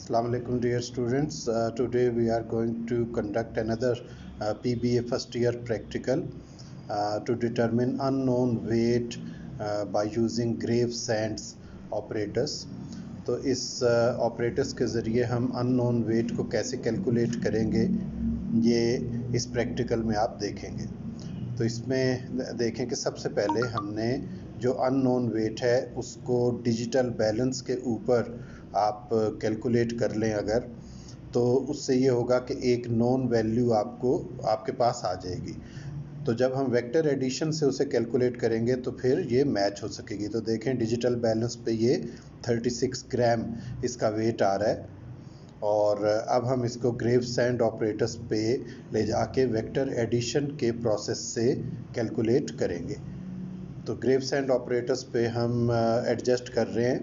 Assalamu alaikum dear students. Today we are going to conduct another PBA first year practical to determine unknown weight by using Gravesand operators. तो इस operators के ज़रिए हम unknown wait को कैसे calculate करेंगे ये इस प्रैक्टिकल में आप देखेंगे। तो इसमें देखें कि सबसे पहले हमने जो अननोन वेट है उसको डिजिटल बैलेंस के ऊपर आप कैलकुलेट कर लें अगर, तो उससे ये होगा कि एक नॉन वैल्यू आपके पास आ जाएगी। तो जब हम वेक्टर एडिशन से उसे कैलकुलेट करेंगे तो फिर ये मैच हो सकेगी। तो देखें डिजिटल बैलेंस पे ये 36 ग्राम इसका वेट आ रहा है और अब हम इसको ग्रेवसैंड ऑपरेटर्स पे ले जाके वेक्टर एडिशन के प्रोसेस से कैलकुलेट करेंगे। तो ग्रेवसैंड ऑपरेटर्स पे हम एडजस्ट कर रहे हैं,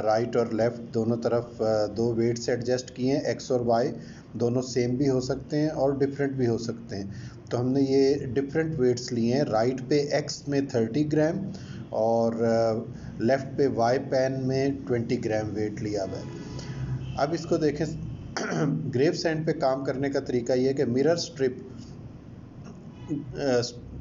राइट और लेफ़्ट दोनों तरफ दो वेट्स एडजस्ट किए हैं। एक्स और वाई दोनों सेम भी हो सकते हैं और डिफरेंट भी हो सकते हैं। तो हमने ये डिफरेंट वेट्स लिए हैं। राइट पे एक्स में 30 ग्राम और लेफ़्ट पे वाई पैन में 20 ग्राम वेट लिया हुआ है। अब इसको देखें ग्रेवसैंड पे काम करने का तरीका ये है कि मिरर स्ट्रिप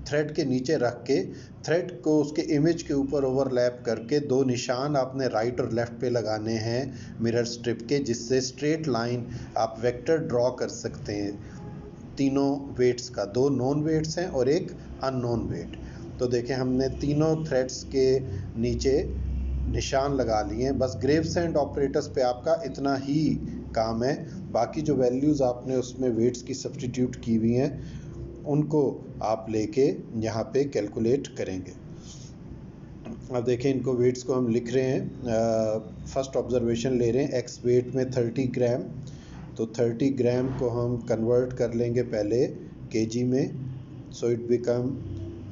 थ्रेड के नीचे रख के थ्रेड को उसके इमेज के ऊपर ओवरलैप करके दो निशान आपने राइट और लेफ़्ट पे लगाने हैं मिरर स्ट्रिप के, जिससे स्ट्रेट लाइन आप वेक्टर ड्रॉ कर सकते हैं। तीनों वेट्स का, दो नॉन वेट्स हैं और एक अननोन वेट। तो देखें हमने तीनों थ्रेड्स के नीचे निशान लगा लिए हैं। बस ग्रेवसैंड ऑपरेटर्स पे आपका इतना ही काम है। बाकी जो वैल्यूज़ आपने उसमें वेट्स की सब्स्टिट्यूट की हुई हैं उनको आप लेके यहाँ पे कैलकुलेट करेंगे। अब देखें इनको वेट्स को हम लिख रहे हैं। फर्स्ट ऑब्जर्वेशन ले रहे हैं, एक्स वेट में 30 ग्राम। तो 30 ग्राम को हम कन्वर्ट कर लेंगे पहले केजी में। सो इट बिकम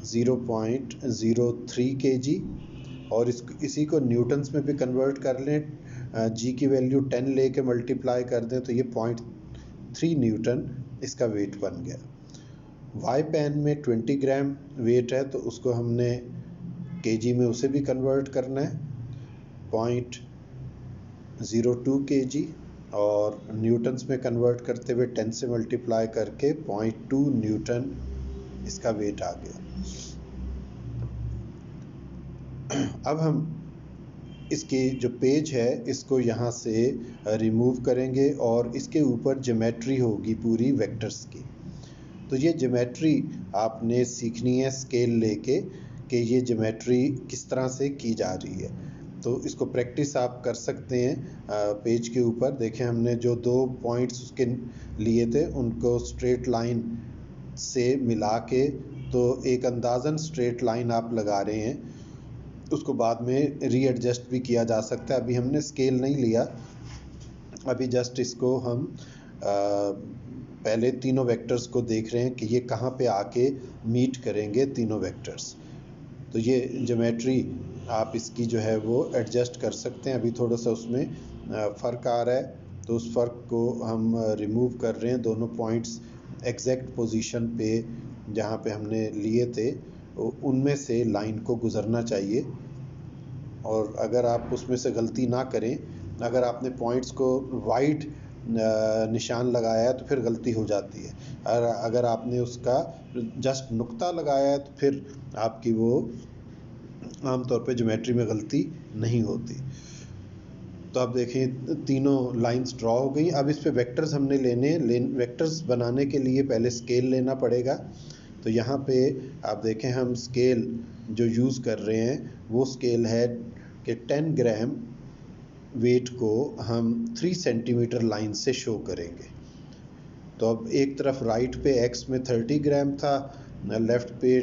0.03 केजी और इसी को न्यूटन्स में भी कन्वर्ट कर लें। जी की वैल्यू 10 लेके मल्टीप्लाई कर दें तो ये 0.3 न्यूटन इसका वेट बन गया। वाई पैन में 20 ग्राम वेट है तो उसको हमने केजी में उसे भी कन्वर्ट करना है, 0.02 केजी और न्यूटन्स में कन्वर्ट करते हुए 10 से मल्टीप्लाई करके 0.2 न्यूटन इसका वेट आ गया। अब हम इसकी जो पेज है इसको यहाँ से रिमूव करेंगे और इसके ऊपर ज्योमेट्री होगी पूरी वेक्टर्स की। तो ये ज्योमेट्री आपने सीखनी है स्केल लेके कि ये ज्योमेट्री किस तरह से की जा रही है। तो इसको प्रैक्टिस आप कर सकते हैं पेज के ऊपर। देखें हमने जो दो पॉइंट्स उसके लिए थे उनको स्ट्रेट लाइन से मिला के तो एक अंदाज़न स्ट्रेट लाइन आप लगा रहे हैं। उसको बाद में रीएडजस्ट भी किया जा सकता है। अभी हमने स्केल नहीं लिया, अभी जस्ट इसको हम पहले तीनों वेक्टर्स को देख रहे हैं कि ये कहाँ पे आके मीट करेंगे तीनों वेक्टर्स। तो ये ज्योमेट्री आप इसकी जो है वो एडजस्ट कर सकते हैं। अभी थोड़ा सा उसमें फ़र्क आ रहा है तो उस फ़र्क को हम रिमूव कर रहे हैं। दोनों पॉइंट्स एग्जैक्ट पोजीशन पे जहाँ पे हमने लिए थे उनमें से लाइन को गुज़रना चाहिए। और अगर आप उसमें से गलती ना करें, अगर आपने पॉइंट्स को वाइड निशान लगाया है तो फिर गलती हो जाती है, और अगर आपने उसका जस्ट नुक्ता लगाया है तो फिर आपकी वो आमतौर पे ज्योमेट्री में गलती नहीं होती। तो आप देखें तीनों लाइंस ड्रॉ हो गई। अब इस पे वेक्टर्स हमने वेक्टर्स बनाने के लिए पहले स्केल लेना पड़ेगा। तो यहाँ पे आप देखें हम स्केल जो यूज़ कर रहे हैं वो स्केल है कि 10 ग्राम वेट को हम 3 सेंटीमीटर लाइन से शो करेंगे। तो अब एक तरफ राइट पे एक्स में 30 ग्राम था, लेफ़्ट पे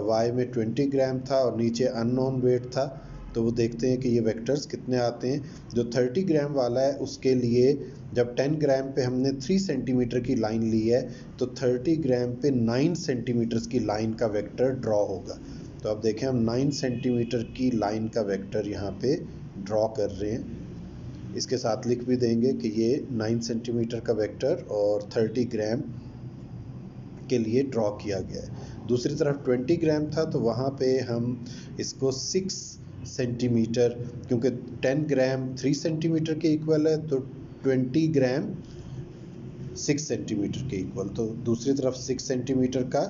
वाई में 20 ग्राम था और नीचे अननोन वेट था। तो वो देखते हैं कि ये वेक्टर्स कितने आते हैं। जो 30 ग्राम वाला है उसके लिए जब 10 ग्राम पे हमने 3 सेंटीमीटर की लाइन ली है तो 30 ग्राम पे 9 सेंटीमीटर की लाइन का वेक्टर ड्रॉ होगा। तो अब देखें हम 9 सेंटीमीटर की लाइन का वेक्टर यहाँ पे ड्रॉ कर रहे हैं। इसके साथ लिख भी देंगे कि ये 9 सेंटीमीटर का वेक्टर और 30 ग्राम के लिए ड्रॉ किया गया है। दूसरी तरफ 20 ग्राम था तो वहाँ पे हम इसको 6 सेंटीमीटर, क्योंकि 10 ग्राम 3 सेंटीमीटर के इक्वल है तो 20 ग्राम 6 सेंटीमीटर के इक्वल। तो दूसरी तरफ 6 सेंटीमीटर का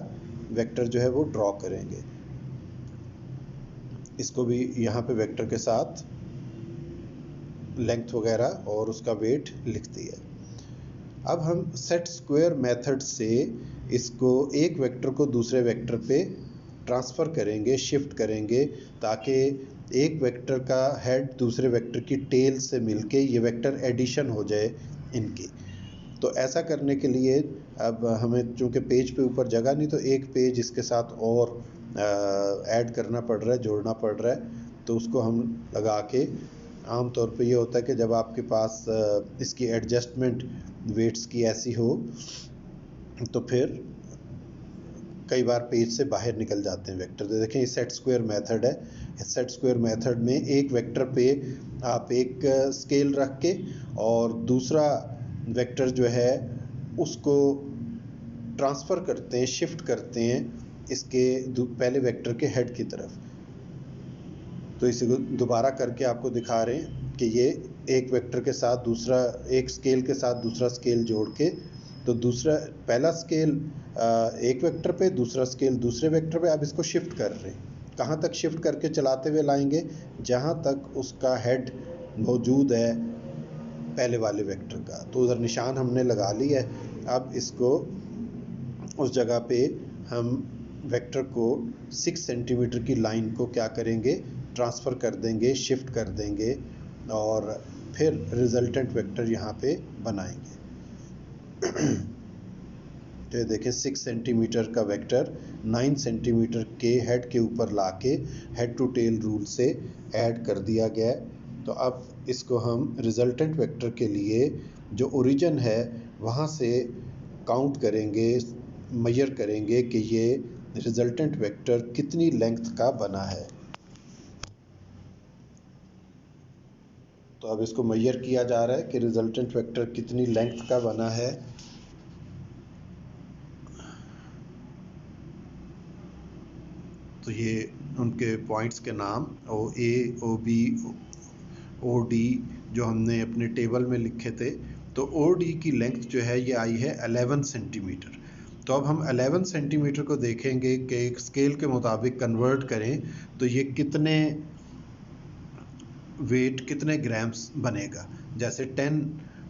वेक्टर जो है वो ड्रॉ करेंगे। इसको भी यहाँ पे वेक्टर के साथ लेंथ वगैरह और उसका वेट लिख दिया। अब हम सेट स्क्वायर मेथड से इसको एक वेक्टर को दूसरे वेक्टर पे ट्रांसफ़र करेंगे, शिफ्ट करेंगे, ताकि एक वेक्टर का हेड दूसरे वेक्टर की टेल से मिलके ये वेक्टर एडिशन हो जाए इनकी। तो ऐसा करने के लिए अब हमें चूँकि पेज पे ऊपर जगह नहीं, तो एक पेज इसके साथ और ऐड करना पड़ रहा है, जोड़ना पड़ रहा है। तो उसको हम लगा के, आम तौर पे ये होता है कि जब आपके पास इसकी एडजस्टमेंट वेट्स की ऐसी हो तो फिर कई बार पेज से बाहर निकल जाते हैं वेक्टर। तो देखें, ये सेट स्क्वायर मेथड है। इस सेट स्क्वायर मेथड में एक वेक्टर पे आप एक स्केल रख के और दूसरा वेक्टर जो है उसको ट्रांसफ़र करते हैं, शिफ्ट करते हैं इसके पहले वेक्टर के हेड की तरफ। तो इसे दोबारा करके आपको दिखा रहे हैं कि ये एक वेक्टर के साथ दूसरा, एक स्केल के साथ दूसरा स्केल जोड़ के, तो दूसरा पहला स्केल एक वेक्टर पे, दूसरा स्केल दूसरे वेक्टर पे, आप इसको शिफ्ट कर रहे हैं। कहाँ तक शिफ्ट करके चलाते हुए लाएंगे? जहाँ तक उसका हेड मौजूद है पहले वाले वेक्टर का। तो उधर निशान हमने लगा लिया है। अब इसको उस जगह पे हम वेक्टर को 6 सेंटीमीटर की लाइन को क्या करेंगे, ट्रांसफ़र कर देंगे, शिफ्ट कर देंगे और फिर रिजल्टेंट वेक्टर यहाँ पे बनाएंगे। तो ये देखें, 6 सेंटीमीटर का वेक्टर 9 सेंटीमीटर के हेड के ऊपर लाके हेड टू टेल रूल से ऐड कर दिया गया है। तो अब इसको हम रिजल्टेंट वेक्टर के लिए जो ओरिजिन है वहाँ से काउंट करेंगे, मेजर करेंगे कि ये रिजल्टेंट वेक्टर कितनी लेंथ का बना है। तो अब इसको मेजर किया जा रहा है कि रिजल्टेंट वेक्टर कितनी लेंथ का बना है। तो ये उनके पॉइंट्स के नाम OA, OB, OD जो हमने अपने टेबल में लिखे थे। तो OD की लेंथ जो है ये आई है 11 सेंटीमीटर। तो अब हम 11 सेंटीमीटर को देखेंगे कि एक स्केल के मुताबिक कन्वर्ट करें तो ये कितने वेट, कितने ग्राम्स बनेगा। जैसे 10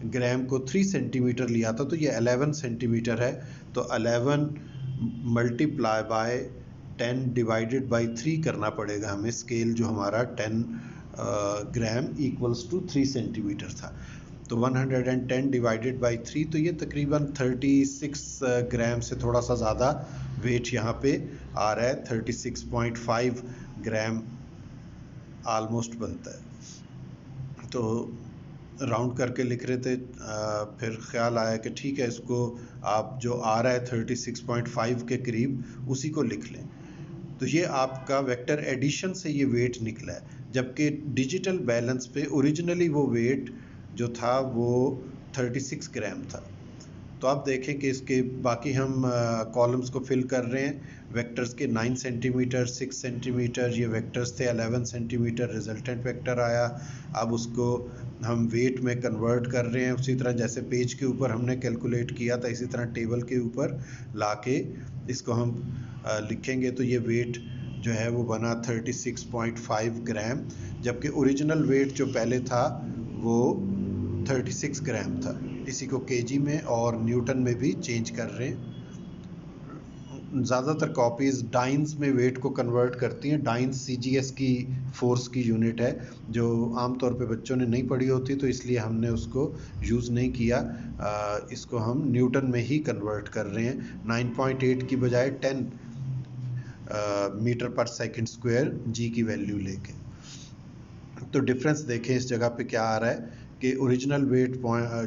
ग्राम को 3 सेंटीमीटर लिया था तो ये 11 सेंटीमीटर है। तो 11 मल्टीप्लाई बाय 10 डिवाइडेड बाय 3 करना पड़ेगा हमें। स्केल जो हमारा 10 ग्राम इक्वल्स टू 3 सेंटीमीटर था। तो 110 डिवाइडेड बाय 3, तो ये तकरीबन 36 ग्राम से थोड़ा सा ज़्यादा वेट यहाँ पे आ रहा है। 36.5 ग्राम आलमोस्ट बनता है। तो राउंड करके लिख रहे थे, फिर ख्याल आया कि ठीक है, इसको आप जो आ रहा है 36.5 के करीब उसी को लिख लें। तो ये आपका वेक्टर एडिशन से ये वेट निकला है, जबकि डिजिटल बैलेंस पे ओरिजिनली वो वेट जो था वो 36 ग्राम था। तो आप देखें कि इसके बाकी हम कॉलम्स को फिल कर रहे हैं। वेक्टर्स के 9 सेंटीमीटर, 6 सेंटीमीटर ये वेक्टर्स थे, 11 सेंटीमीटर रिजल्टेंट वेक्टर आया। अब उसको हम वेट में कन्वर्ट कर रहे हैं, उसी तरह जैसे पेज के ऊपर हमने कैलकुलेट किया था इसी तरह टेबल के ऊपर लाके इसको हम लिखेंगे। तो ये वेट जो है वो बना 36.5 ग्राम, जबकि ओरिजिनल वेट जो पहले था वो 36 ग्राम था। इसी को केजी में और न्यूटन में भी चेंज कर रहे हैं। ज़्यादातर कॉपीज़ डाइन्स में वेट को कन्वर्ट करती हैं। डाइन्स CGS की फोर्स की यूनिट है जो आमतौर पे बच्चों ने नहीं पढ़ी होती, तो इसलिए हमने उसको यूज़ नहीं किया। इसको हम न्यूटन में ही कन्वर्ट कर रहे हैं। 9.8 की बजाय 10 मीटर पर सेकंड स्क्वायर G की वैल्यू लेके। तो डिफरेंस देखें इस जगह पे क्या आ रहा है कि ओरिजिनल वेट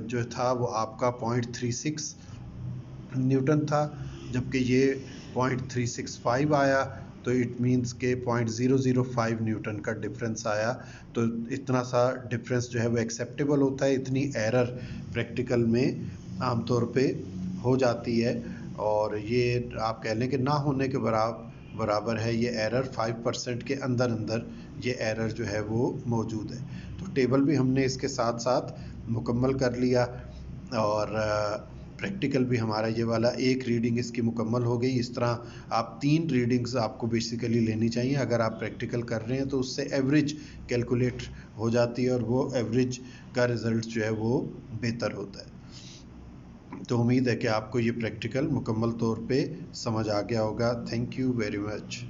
जो था वो आपका 0.36 न्यूटन था, जबकि ये 0.365 आया। तो इट मींस के 0.005 न्यूटन का डिफरेंस आया। तो इतना सा डिफरेंस जो है वो एक्सेप्टेबल होता है। इतनी एरर प्रैक्टिकल में आमतौर पे हो जाती है और ये आप कह लें कि ना होने के बराबर है। ये एरर 5% के अंदर ये एरर जो है वो मौजूद है। तो टेबल भी हमने इसके साथ साथ मुकम्मल कर लिया और प्रैक्टिकल भी हमारा ये वाला एक रीडिंग इसकी मुकम्मल हो गई। इस तरह आप 3 रीडिंग्स आपको बेसिकली लेनी चाहिए। अगर आप प्रैक्टिकल कर रहे हैं तो उससे एवरेज कैलकुलेट हो जाती है और वो एवरेज का रिज़ल्ट जो है वो बेहतर होता है। तो उम्मीद है कि आपको ये प्रैक्टिकल मुकम्मल तौर पे समझ आ गया होगा। Thank you very much.